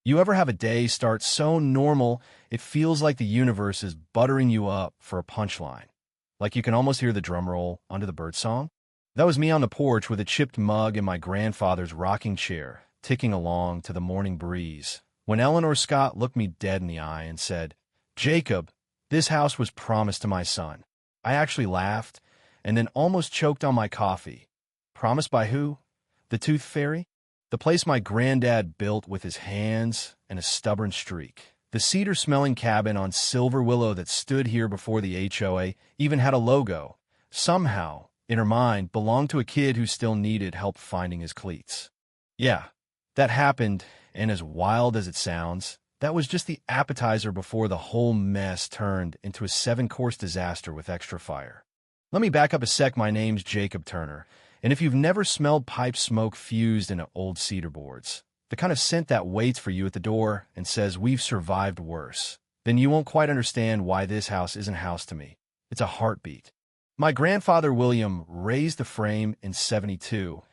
You ever have a day start so normal it feels like the universe is buttering you up for a punchline? Like you can almost hear the drum roll under the birdsong? That was me on the porch with a chipped mug and my grandfather's rocking chair, ticking along to the morning breeze, when Eleanor Scott looked me dead in the eye and said, "Jacob, this house was promised to my son." I actually laughed and then almost choked on my coffee. Promised by who? The Tooth Fairy? The place my granddad built with his hands and a stubborn streak. The cedar-smelling cabin on Silver Willow that stood here before the HOA even had a logo. Somehow, in her mind, belonged to a kid who still needed help finding his cleats. Yeah, that happened, and as wild as it sounds, that was just the appetizer before the whole mess turned into a 7-course disaster with extra fire. Let me back up a sec. My name's Jacob Turner. And if you've never smelled pipe smoke fused into old cedar boards, the kind of scent that waits for you at the door and says, "We've survived worse," then you won't quite understand why this house isn't house to me. It's a heartbeat. My grandfather William raised the frame in '72,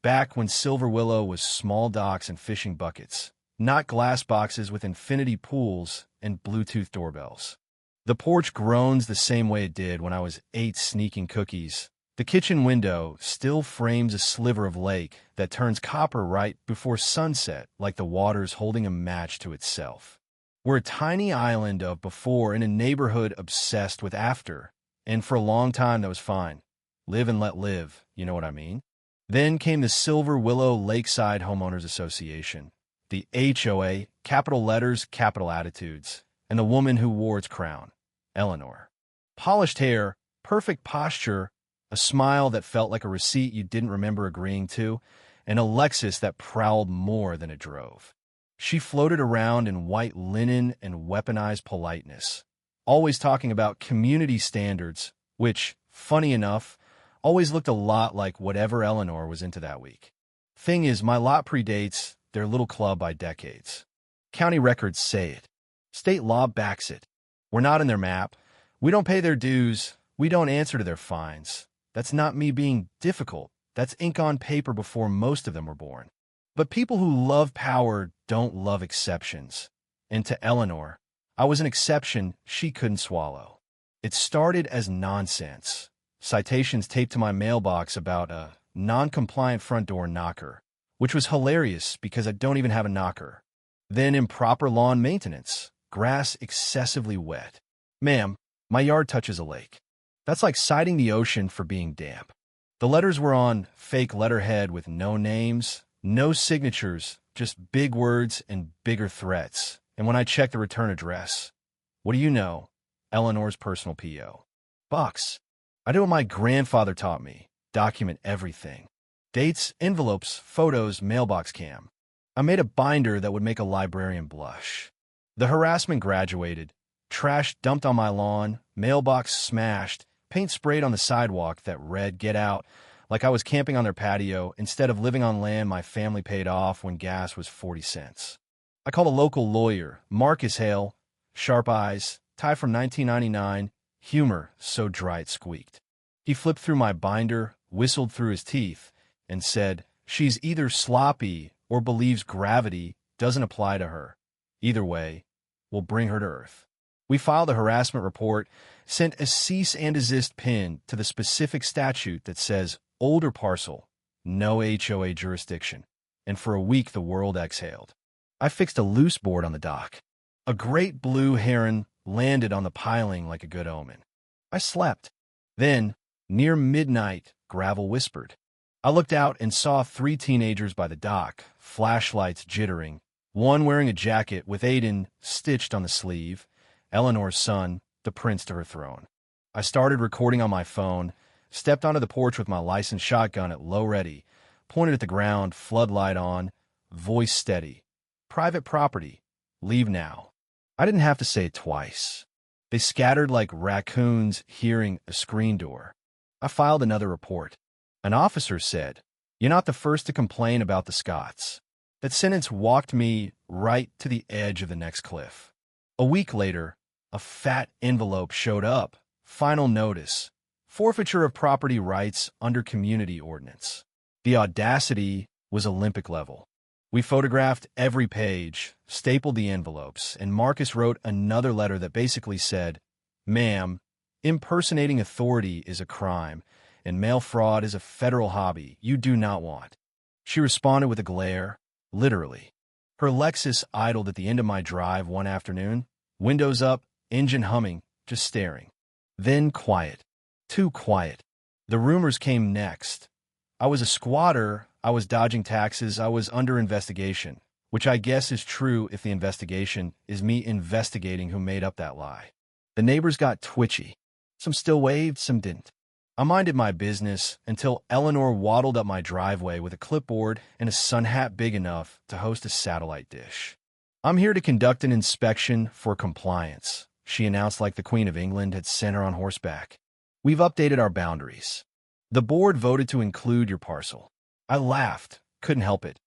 back when Silver Willow was small docks and fishing buckets, not glass boxes with infinity pools and Bluetooth doorbells. The porch groans the same way it did when I was 8 sneaking cookies. The kitchen window still frames a sliver of lake that turns copper right before sunset, like the water's holding a match to itself. We're a tiny island of before in a neighborhood obsessed with after, and for a long time that was fine. Live and let live, you know what I mean? Then came the Silver Willow Lakeside Homeowners Association, the HOA, capital letters, capital attitudes, and the woman who wore its crown, Eleanor. Polished hair, perfect posture, a smile that felt like a receipt you didn't remember agreeing to, and a Lexus that prowled more than it drove. She floated around in white linen and weaponized politeness, always talking about community standards, which, funny enough, always looked a lot like whatever Eleanor was into that week. Thing is, my lot predates their little club by decades. County records say it. State law backs it. We're not in their map. We don't pay their dues. We don't answer to their fines. That's not me being difficult. That's ink on paper before most of them were born. But people who love power don't love exceptions. And to Eleanor, I was an exception she couldn't swallow. It started as nonsense. Citations taped to my mailbox about a non-compliant front door knocker, which was hilarious because I don't even have a knocker. Then improper lawn maintenance, grass excessively wet. "Ma'am, my yard touches a lake." That's like citing the ocean for being damp. The letters were on fake letterhead with no names, no signatures, just big words and bigger threats. And when I checked the return address, what do you know? Eleanor's personal P.O. Box. I did what my grandfather taught me. Document everything. Dates, envelopes, photos, mailbox cam. I made a binder that would make a librarian blush. The harassment graduated. Trash dumped on my lawn, mailbox smashed, paint sprayed on the sidewalk that read "Get out," like I was camping on their patio instead of living on land my family paid off when gas was 40 cents. I called a local lawyer, Marcus Hale, sharp eyes, tie from 1999, humor so dry it squeaked. He flipped through my binder, whistled through his teeth, and said, "She's either sloppy or believes gravity doesn't apply to her. Either way, we'll bring her to earth." We filed a harassment report, sent a cease and desist pin to the specific statute that says older parcel, no HOA jurisdiction, and for a week the world exhaled. I fixed a loose board on the dock. A great blue heron landed on the piling like a good omen. I slept. Then, near midnight, gravel whispered. I looked out and saw 3 teenagers by the dock, flashlights jittering, one wearing a jacket with Aiden stitched on the sleeve, Eleanor's son, the prince to her throne. I started recording on my phone, stepped onto the porch with my licensed shotgun at low ready, pointed at the ground, floodlight on, voice steady. "Private property. Leave now." I didn't have to say it twice. They scattered like raccoons hearing a screen door. I filed another report. An officer said, "You're not the first to complain about the Scots." That sentence walked me right to the edge of the next cliff. A week later, a fat envelope showed up. Final notice. Forfeiture of property rights under community ordinance. The audacity was Olympic level. We photographed every page, stapled the envelopes, and Marcus wrote another letter that basically said, "Ma'am, impersonating authority is a crime, and mail fraud is a federal hobby you do not want." She responded with a glare, literally. Her Lexus idled at the end of my drive one afternoon, windows up, engine humming, just staring. Then quiet. Too quiet. The rumors came next. I was a squatter, I was dodging taxes, I was under investigation, which I guess is true if the investigation is me investigating who made up that lie. The neighbors got twitchy. Some still waved, some didn't. I minded my business until Eleanor waddled up my driveway with a clipboard and a sun hat big enough to host a satellite dish. "I'm here to conduct an inspection for compliance," she announced like the Queen of England had sent her on horseback. "We've updated our boundaries. The board voted to include your parcel." I laughed, couldn't help it,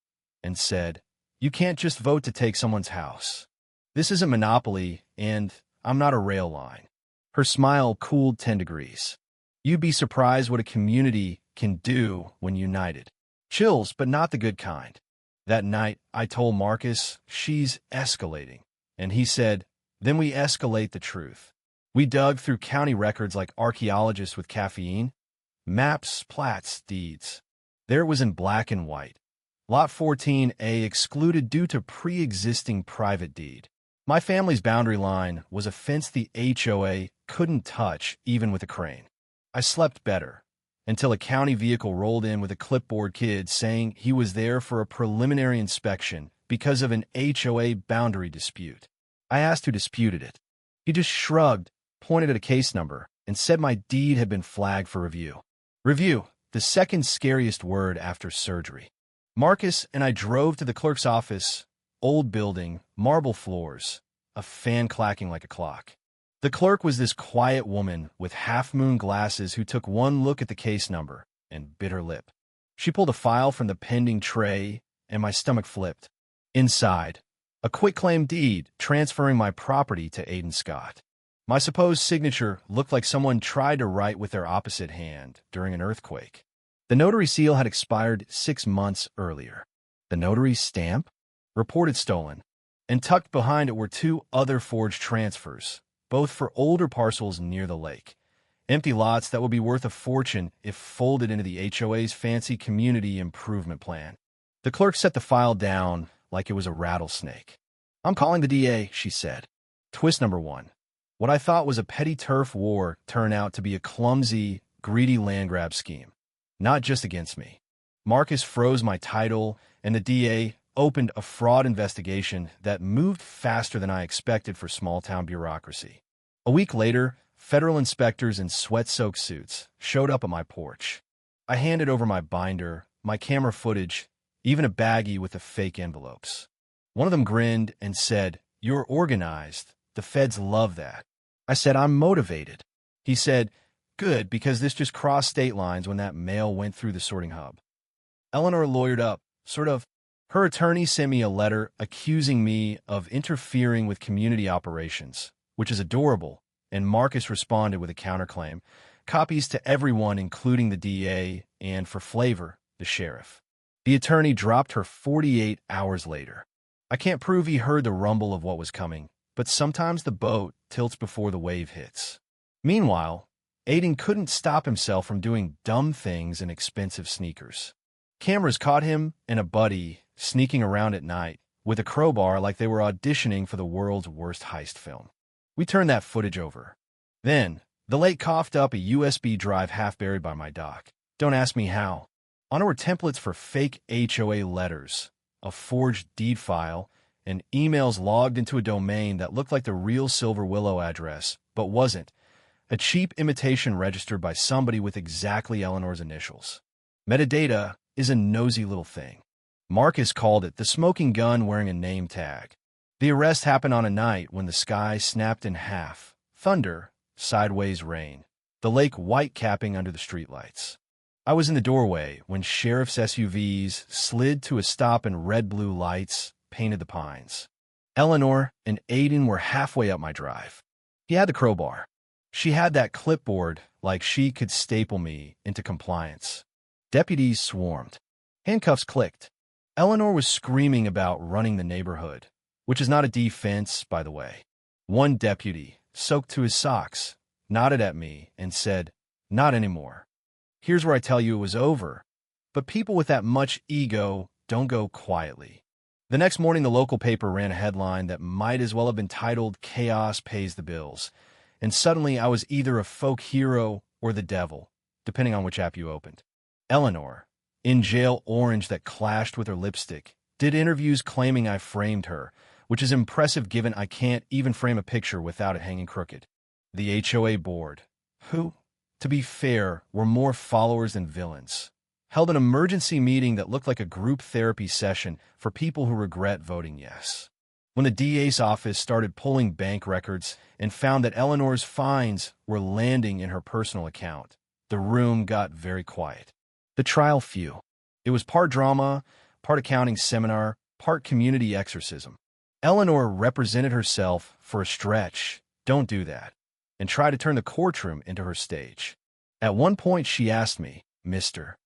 and said, "You can't just vote to take someone's house. This isn't Monopoly, and I'm not a rail line." Her smile cooled 10 degrees. "You'd be surprised what a community can do when united." Chills, but not the good kind. That night, I told Marcus, "She's escalating." And he said, "Then we escalate the truth." We dug through county records like archaeologists with caffeine. Maps, plats, deeds. There it was in black and white. Lot 14A excluded due to pre-existing private deed. My family's boundary line was a fence the HOA couldn't touch even with a crane. I slept better, until a county vehicle rolled in with a clipboard kid saying he was there for a preliminary inspection because of an HOA boundary dispute. I asked who disputed it. He just shrugged, pointed at a case number, and said my deed had been flagged for review. Review, the second scariest word after surgery. Marcus and I drove to the clerk's office, old building, marble floors, a fan clacking like a clock. The clerk was this quiet woman with half-moon glasses who took one look at the case number and bit her lip. She pulled a file from the pending tray, and my stomach flipped. Inside, a quitclaim deed transferring my property to Aiden Scott. My supposed signature looked like someone tried to write with their opposite hand during an earthquake. The notary seal had expired 6 months earlier. The notary's stamp? Reported stolen. And tucked behind it were 2 other forged transfers, both for older parcels near the lake. Empty lots that would be worth a fortune if folded into the HOA's fancy community improvement plan. The clerk set the file down like it was a rattlesnake. "I'm calling the DA," she said. Twist number 1. What I thought was a petty turf war turned out to be a clumsy, greedy land grab scheme. Not just against me. Marcus froze my title, and the DA opened a fraud investigation that moved faster than I expected for small-town bureaucracy. A week later, federal inspectors in sweat-soaked suits showed up at my porch. I handed over my binder, my camera footage, even a baggie with the fake envelopes. One of them grinned and said, "You're organized. The feds love that." I said, "I'm motivated." He said, "Good, because this just crossed state lines when that mail went through the sorting hub." Eleanor lawyered up, sort of. Her attorney sent me a letter accusing me of interfering with community operations, which is adorable, and Marcus responded with a counterclaim, copies to everyone including the DA and, for flavor, the sheriff. The attorney dropped her 48 hours later. I can't prove he heard the rumble of what was coming, but sometimes the boat tilts before the wave hits. Meanwhile, Aiden couldn't stop himself from doing dumb things in expensive sneakers. Cameras caught him and a buddy sneaking around at night with a crowbar like they were auditioning for the world's worst heist film. We turned that footage over. Then, the lake coughed up a USB drive half buried by my dock. Don't ask me how. On it were templates for fake HOA letters, a forged deed file, and emails logged into a domain that looked like the real Silver Willow address, but wasn't. A cheap imitation registered by somebody with exactly Eleanor's initials. Metadata is a nosy little thing. Marcus called it the smoking gun wearing a name tag. The arrest happened on a night when the sky snapped in half. Thunder, sideways rain. The lake white-capping under the streetlights. I was in the doorway when sheriff's SUVs slid to a stop and red-blue lights painted the pines. Eleanor and Aiden were halfway up my drive. He had the crowbar. She had that clipboard like she could staple me into compliance. Deputies swarmed. Handcuffs clicked. Eleanor was screaming about running the neighborhood, which is not a defense, by the way. One deputy, soaked to his socks, nodded at me and said, "Not anymore. Here's where I tell you it was over." But people with that much ego don't go quietly. The next morning, the local paper ran a headline that might as well have been titled "Chaos Pays the Bills." And suddenly I was either a folk hero or the devil, depending on which app you opened. Eleanor, in jail orange that clashed with her lipstick, did interviews claiming I framed her, which is impressive given I can't even frame a picture without it hanging crooked. The HOA board, who, to be fair, were more followers than villains, held an emergency meeting that looked like a group therapy session for people who regret voting yes. When the DA's office started pulling bank records and found that Eleanor's fines were landing in her personal account, the room got very quiet. The trial few. It was part drama, part accounting seminar, part community exorcism. Eleanor represented herself for a stretch, don't do that, and tried to turn the courtroom into her stage. At one point she asked me, "Mr.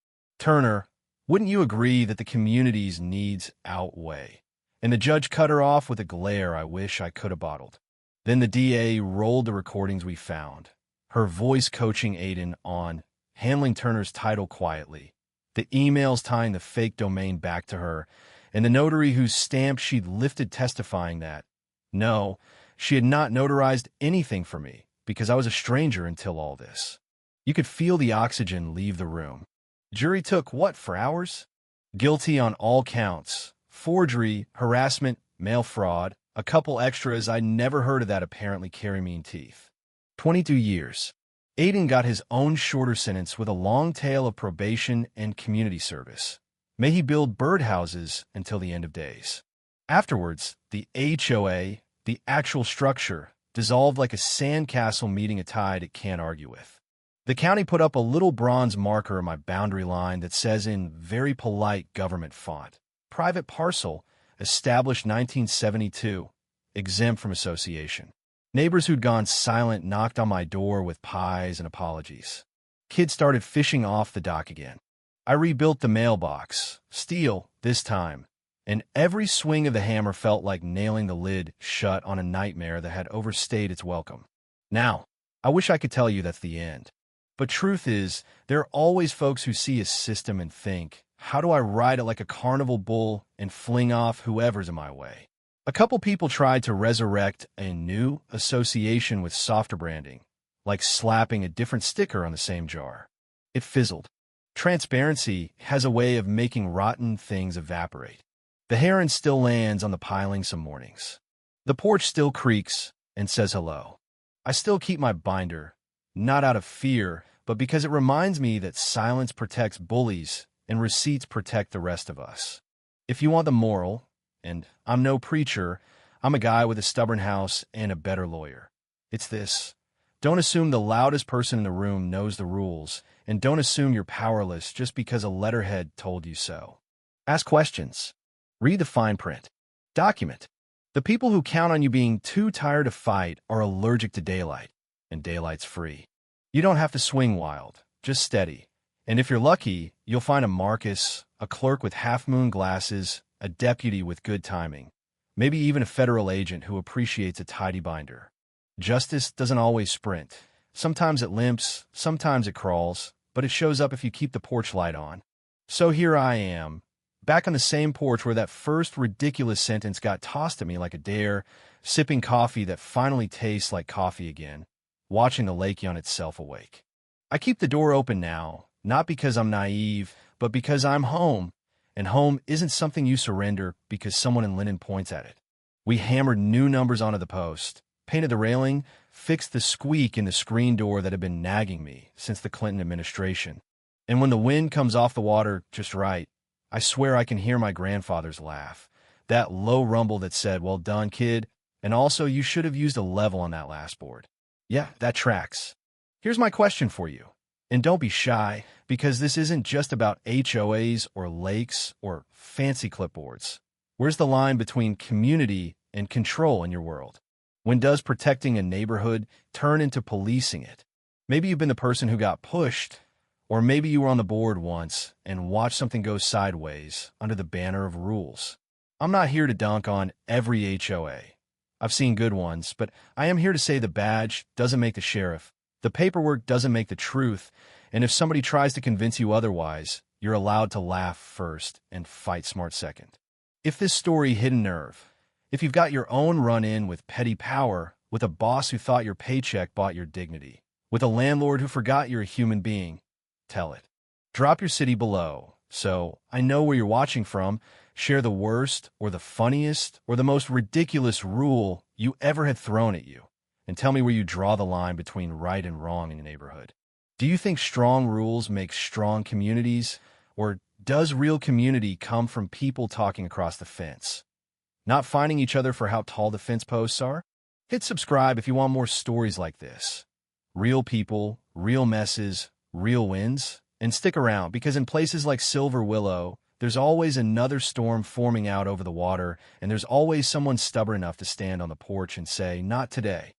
Turner, wouldn't you agree that the community's needs outweigh?" And the judge cut her off with a glare I wish I could have bottled. Then the DA rolled the recordings we found, her voice coaching Aiden on handling Turner's title quietly, the emails tying the fake domain back to her, and the notary whose stamp she'd lifted testifying that, no, she had not notarized anything for me because I was a stranger until all this. You could feel the oxygen leave the room. Jury took, what, for hours? Guilty on all counts. Forgery, harassment, mail fraud, a couple extras. I never heard of that apparently carry mean teeth. 22 years. Aiden got his own shorter sentence with a long tail of probation and community service. May he build birdhouses until the end of days. Afterwards, the HOA, the actual structure, dissolved like a sandcastle meeting a tide it can't argue with. The county put up a little bronze marker on my boundary line that says in very polite government font, "Private parcel, established 1972, exempt from association." Neighbors who'd gone silent knocked on my door with pies and apologies. Kids started fishing off the dock again. I rebuilt the mailbox, steel this time, and every swing of the hammer felt like nailing the lid shut on a nightmare that had overstayed its welcome. Now, I wish I could tell you that's the end. But truth is, there are always folks who see a system and think, how do I ride it like a carnival bull and fling off whoever's in my way? A couple people tried to resurrect a new association with softer branding, like slapping a different sticker on the same jar. It fizzled. Transparency has a way of making rotten things evaporate. The heron still lands on the piling some mornings. The porch still creaks and says hello. I still keep my binder, not out of fear, but because it reminds me that silence protects bullies and receipts protect the rest of us. If you want the moral, and I'm no preacher, I'm a guy with a stubborn house and a better lawyer. It's this: don't assume the loudest person in the room knows the rules, and don't assume you're powerless just because a letterhead told you so. Ask questions. Read the fine print. Document. The people who count on you being too tired to fight are allergic to daylight, and daylight's free. You don't have to swing wild, just steady. And if you're lucky, you'll find a Marcus, a clerk with half-moon glasses, a deputy with good timing, maybe even a federal agent who appreciates a tidy binder. Justice doesn't always sprint. Sometimes it limps, sometimes it crawls, but it shows up if you keep the porch light on. So here I am, back on the same porch where that first ridiculous sentence got tossed at me like a dare, sipping coffee that finally tastes like coffee again, watching the lake yawn itself awake. I keep the door open now, not because I'm naive, but because I'm home, and home isn't something you surrender because someone in linen points at it. We hammered new numbers onto the post, painted the railing, fixed the squeak in the screen door that had been nagging me since the Clinton administration. And when the wind comes off the water just right, I swear I can hear my grandfather's laugh, that low rumble that said, "Well done, kid," and also, "You should have used a level on that last board." Yeah, that tracks. Here's my question for you. And don't be shy, because this isn't just about HOAs or lakes or fancy clipboards. Where's the line between community and control in your world? When does protecting a neighborhood turn into policing it? Maybe you've been the person who got pushed, Or maybe you were on the board once and watched something go sideways under the banner of rules. I'm not here to dunk on every HOA. I've seen good ones, but I am here to say the badge doesn't make the sheriff. The paperwork doesn't make the truth, and if somebody tries to convince you otherwise, you're allowed to laugh first and fight smart second. If this story hit a nerve, if you've got your own run-in with petty power, with a boss who thought your paycheck bought your dignity, with a landlord who forgot you're a human being, tell it. Drop your city below, so I know where you're watching from. Share the worst or the funniest or the most ridiculous rule you ever had thrown at you, and tell me where you draw the line between right and wrong in your neighborhood. Do you think strong rules make strong communities, or does real community come from people talking across the fence, not finding each other for how tall the fence posts are? Hit subscribe if you want more stories like this. Real people, real messes, real wins. And stick around, because in places like Silver Willow, there's always another storm forming out over the water, and there's always someone stubborn enough to stand on the porch and say, "Not today."